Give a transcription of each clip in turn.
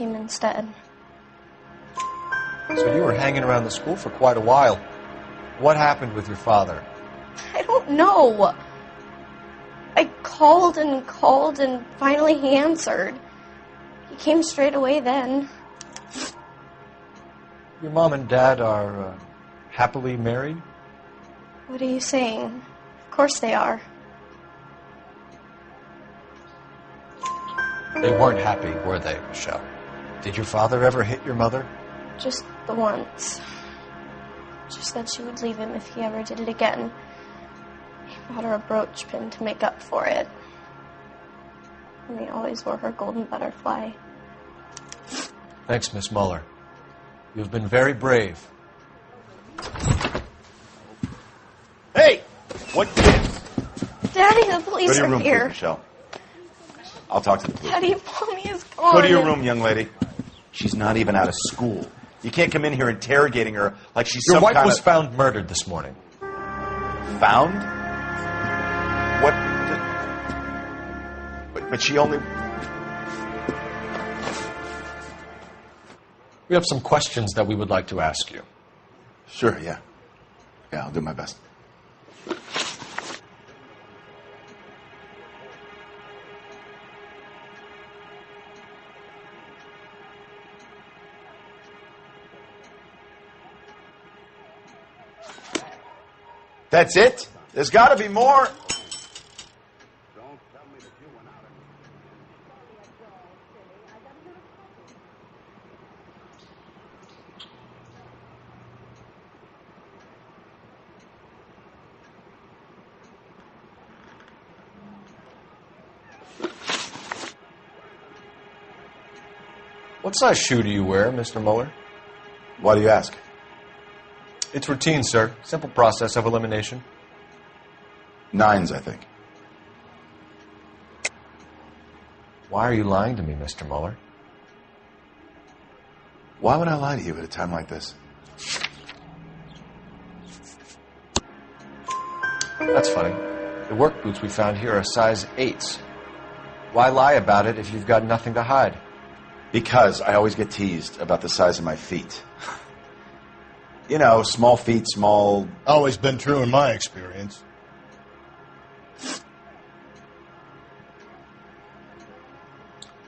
came instead. So you were hanging around the school for quite a while. What happened with your father? I don't know. I called and finally he answered. He came straight away then. Your mom and dad are happily married? What are you saying? Of course they are. They weren't happy, were they, Michelle? Did your father ever hit your mother? Just the once. She said she would leave him if he ever did it again. He bought her a brooch pin to make up for it. And he always wore her golden butterfly. Thanks, Miss Muller. You've been very brave. Hey! What gives? Daddy, the police Go to your are room, here. please, Michelle. I'll talk to the police. Daddy, Mommy is gone. Go to your room, young lady. She's not even out of school. You can't come in here interrogating her like she's Your some wife kind was of... found murdered this morning. Found? What? But she only... We have some questions that we would like to ask you. Sure, yeah. Yeah, I'll do my best. That's it? There's got to be more. What size shoe do you wear, Mr. Muller? Why do you ask? It's routine, sir. Simple process of elimination. 9s, I think. Why are you lying to me, Mr. Muller? Why would I lie to you at a time like this? That's funny. The work boots we found here are size 8s. Why lie about it if you've got nothing to hide? Because I always get teased about the size of my feet. You know, small feet, small... Always been true in my experience.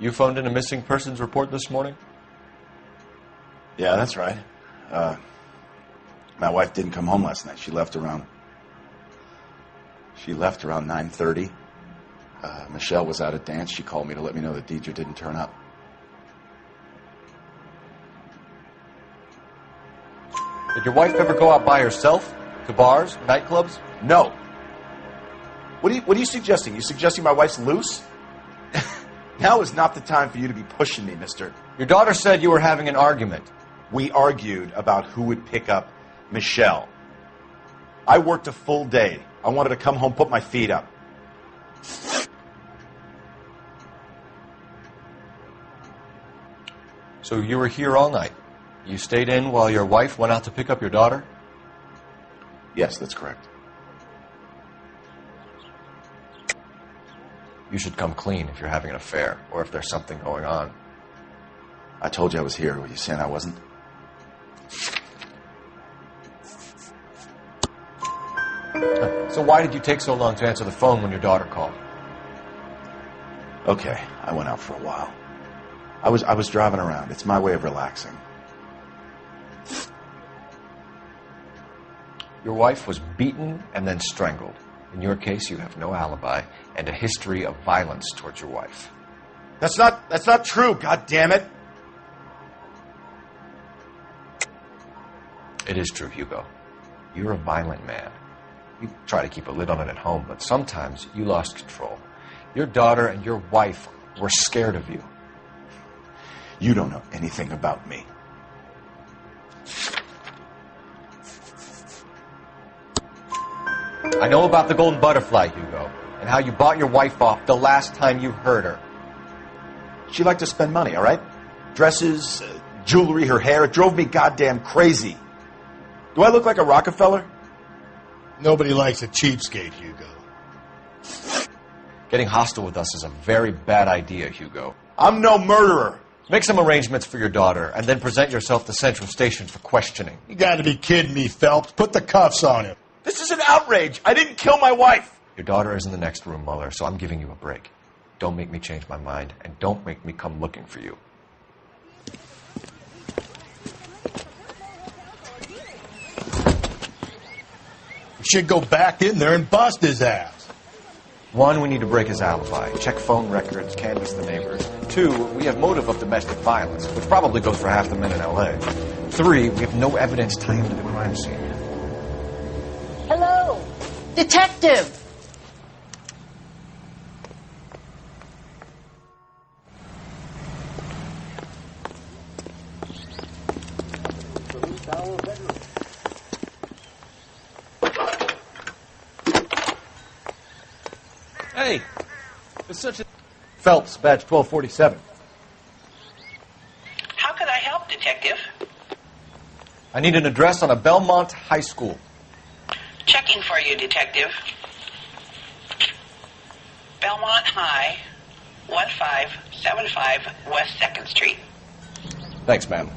You phoned in a missing persons report this morning? Yeah, that's right. My wife didn't come home last night. She left around 9:30. Michelle was out at dance. She called me to let me know that Deidre didn't turn up. Did your wife ever go out by herself? To bars, nightclubs? No. What are you suggesting? You suggesting my wife's loose? Now is not the time for you to be pushing me, mister. Your daughter said you were having an argument. We argued about who would pick up Michelle. I worked a full day. I wanted to come home, put my feet up. So you were here all night? You stayed in while your wife went out to pick up your daughter? Yes, that's correct. You should come clean if you're having an affair, or if there's something going on. I told you I was here. Were you saying I wasn't? So why did you take so long to answer the phone when your daughter called? Okay, I went out for a while. I was driving around. It's my way of relaxing. Your wife was beaten and then strangled. In your case, you have no alibi and a history of violence towards your wife. That's not true, God damn it. It is true, Hugo. You're a violent man. You try to keep a lid on it at home, but sometimes you lost control. Your daughter and your wife were scared of you. You don't know anything about me. I know about the golden butterfly, Hugo, and how you bought your wife off the last time you heard her. She liked to spend money, all right? Dresses, jewelry, her hair. It drove me goddamn crazy. Do I look like a Rockefeller? Nobody likes a cheapskate, Hugo. Getting hostile with us is a very bad idea, Hugo. I'm no murderer. Make some arrangements for your daughter, and then present yourself to Central Station for questioning. You got to be kidding me, Phelps. Put the cuffs on him. This is an outrage. I didn't kill my wife. Your daughter is in the next room, Mueller, so I'm giving you a break. Don't make me change my mind, and don't make me come looking for you. We should go back in there and bust his ass. 1, we need to break his alibi. Check phone records, canvass the neighbors. 2, we have motive of domestic violence, which probably goes for half the men in L.A. 3, we have no evidence tying him to the crime scene. Hello, detective. Hey, it's such a... Phelps, badge 1247. How can I help, Detective? I need an address on a Belmont High School. Checking for you, Detective. Belmont High, 1575 West 2nd Street. Thanks, ma'am.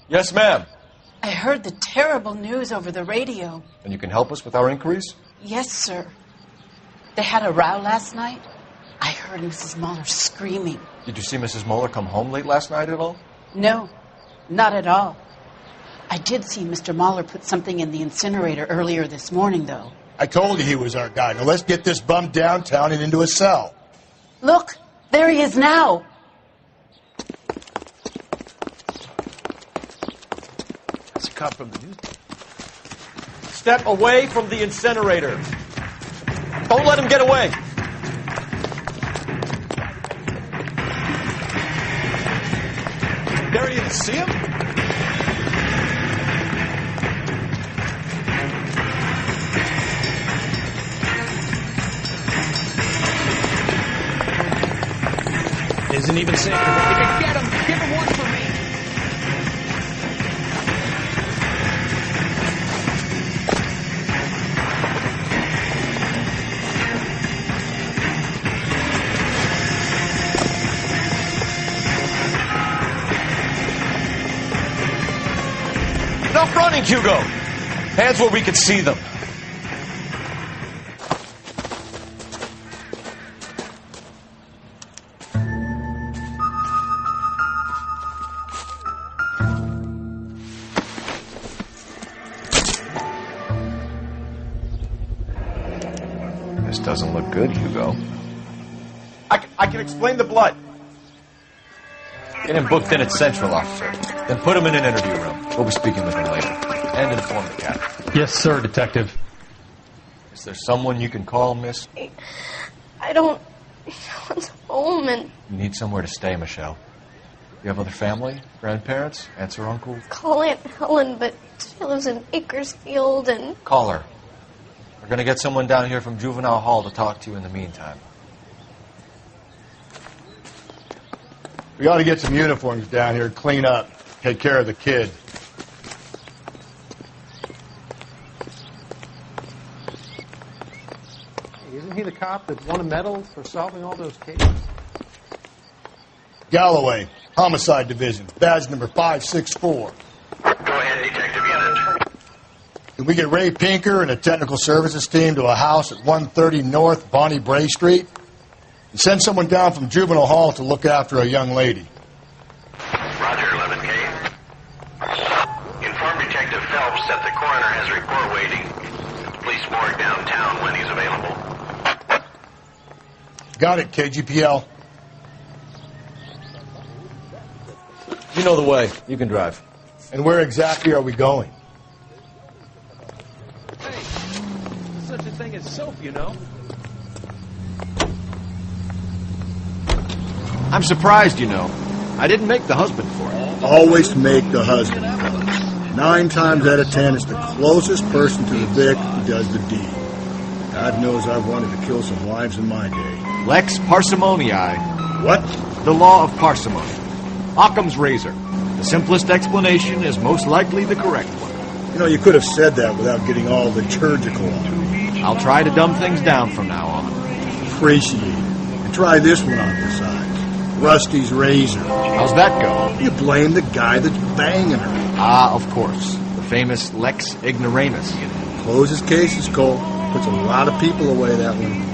Yes, ma'am. I heard the terrible news over the radio. And you can help us with our inquiries? Yes, sir. They had a row last night. I heard Mrs. Mueller screaming. Did you see Mrs. Mueller come home late last night at all? No, not at all. I did see Mr. Mueller put something in the incinerator earlier this morning, though. I told you he was our guy. Now let's get this bum downtown and into a cell. Look, there he is now. That's a cop from the news. Step away from the incinerator. Don't let him get away. There he is. See him? Isn't even safe. If you can get him, give him one for me. Enough running, Hugo. Hands where we can see them. This doesn't look good, Hugo. I can explain the blood. Get him booked in at Central, officer. Then put him in an interview room. We'll be speaking with him later. And inform the captain. Yes, sir, Detective. Is there someone you can call, miss? I don't... No one's home, and You need somewhere to stay, Michelle. You have other family? Grandparents? Aunts or uncles? call Aunt Helen, but she lives in Bakersfield, and... Call her. We're going to get someone down here from Juvenile Hall to talk to you in the meantime. We ought to get some uniforms down here, clean up, take care of the kid. Isn't he the cop that won a medal for solving all those cases? Galloway, Homicide Division, badge number 564. Go ahead, Detective Unit. Can we get Ray Pinker and a technical services team to a house at 130 North Bonnie Bray Street? And send someone down from Juvenile Hall to look after a young lady. Roger, 11K. Inform Detective Phelps that the coroner has a report waiting at the police morgue downtown when he's available. Got it, KGPL. You know the way. You can drive. And where exactly are we going? Hey, there's such a thing as soap, you know. I'm surprised, you know. I didn't make the husband for it. Always make the husband. 9 times out of 10, it's the closest person to the vic who does the deed. God knows I've wanted to kill some wives in my day. Lex parsimoniae. What? The law of parsimony. Occam's razor. The simplest explanation is most likely the correct one. You know, you could have said that without getting all liturgical on me. I'll try to dumb things down from now on. Appreciate it. And try this one on besides. Rusty's razor. How's that go? You blame the guy that's banging her. Ah, of course. The famous Lex Ignoramus. Closes cases, Cole. Puts a lot of people away, that one.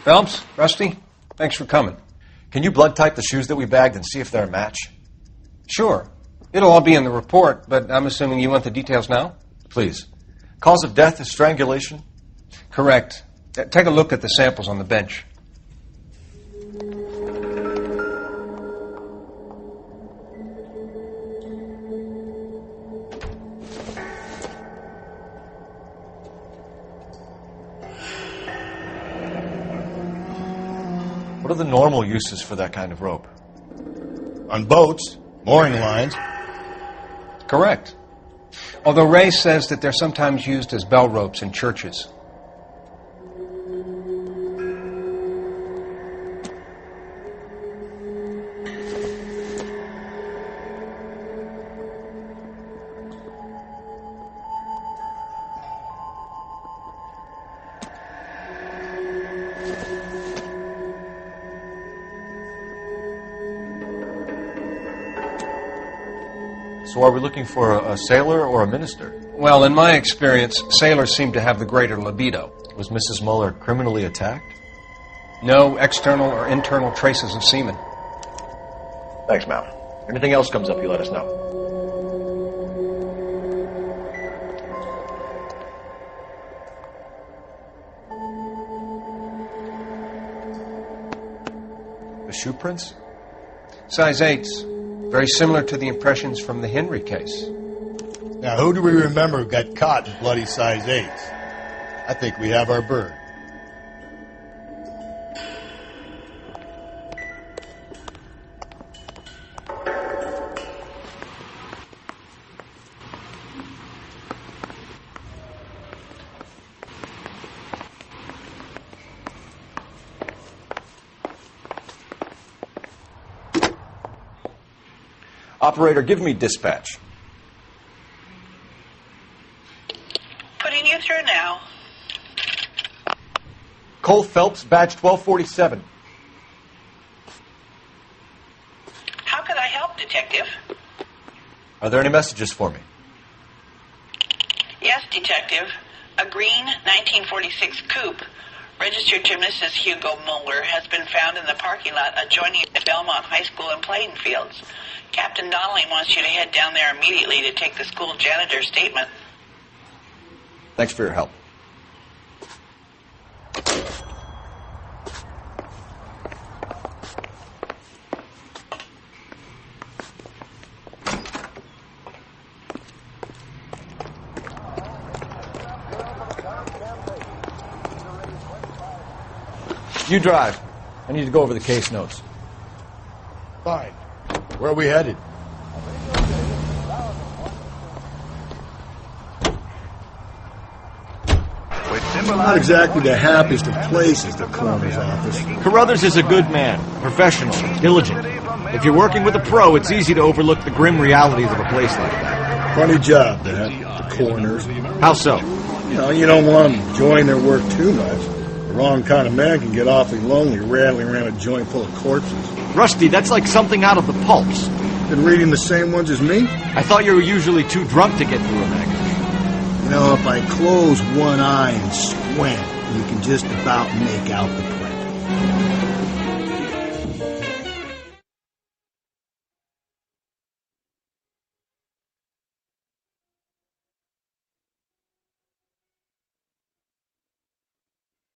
Phelps, Rusty, thanks for coming. Can you blood type the shoes that we bagged and see if they're a match? Sure. It'll all be in the report, but I'm assuming you want the details now? Please. Cause of death is strangulation? Correct. Take a look at the samples on the bench. What are the normal uses for that kind of rope? On boats, mooring lines. Correct. Although Ray says that they're sometimes used as bell ropes in churches. So are we looking for a sailor or a minister? Well, in my experience, sailors seem to have the greater libido. Was Mrs. Muller criminally attacked? No external or internal traces of semen. Thanks, Mal. Anything else comes up, you let us know. The shoe prints? Size 8s. Very similar to the impressions from the Henry case. Now, who do we remember got caught in bloody size 8s? I think we have our bird. Operator, give me dispatch. Putting you through now. Cole Phelps, badge 1247. How could I help, Detective? Are there any messages for me? Yes, Detective. A green 1946 coupe, registered to Mrs. Hugo Muller, has been found in the parking lot adjoining the Belmont High School in playing fields. Captain Donnelly wants you to head down there immediately to take the school janitor's statement. Thanks for your help. You drive. I need to go over the case notes. Fine. Where are we headed? Not exactly the happiest of places, the coroner's office. Carruthers is a good man, professional, diligent. If you're working with a pro, it's easy to overlook the grim realities of a place like that. Funny job, that, the coroner's. How so? You don't want them enjoying their work too much. The wrong kind of man can get awfully lonely rattling around a joint full of corpses. Rusty, that's like something out of the pulps. Been reading the same ones as me? I thought you were usually too drunk to get through a magazine. If I close one eye and squint, you can just about make out the print.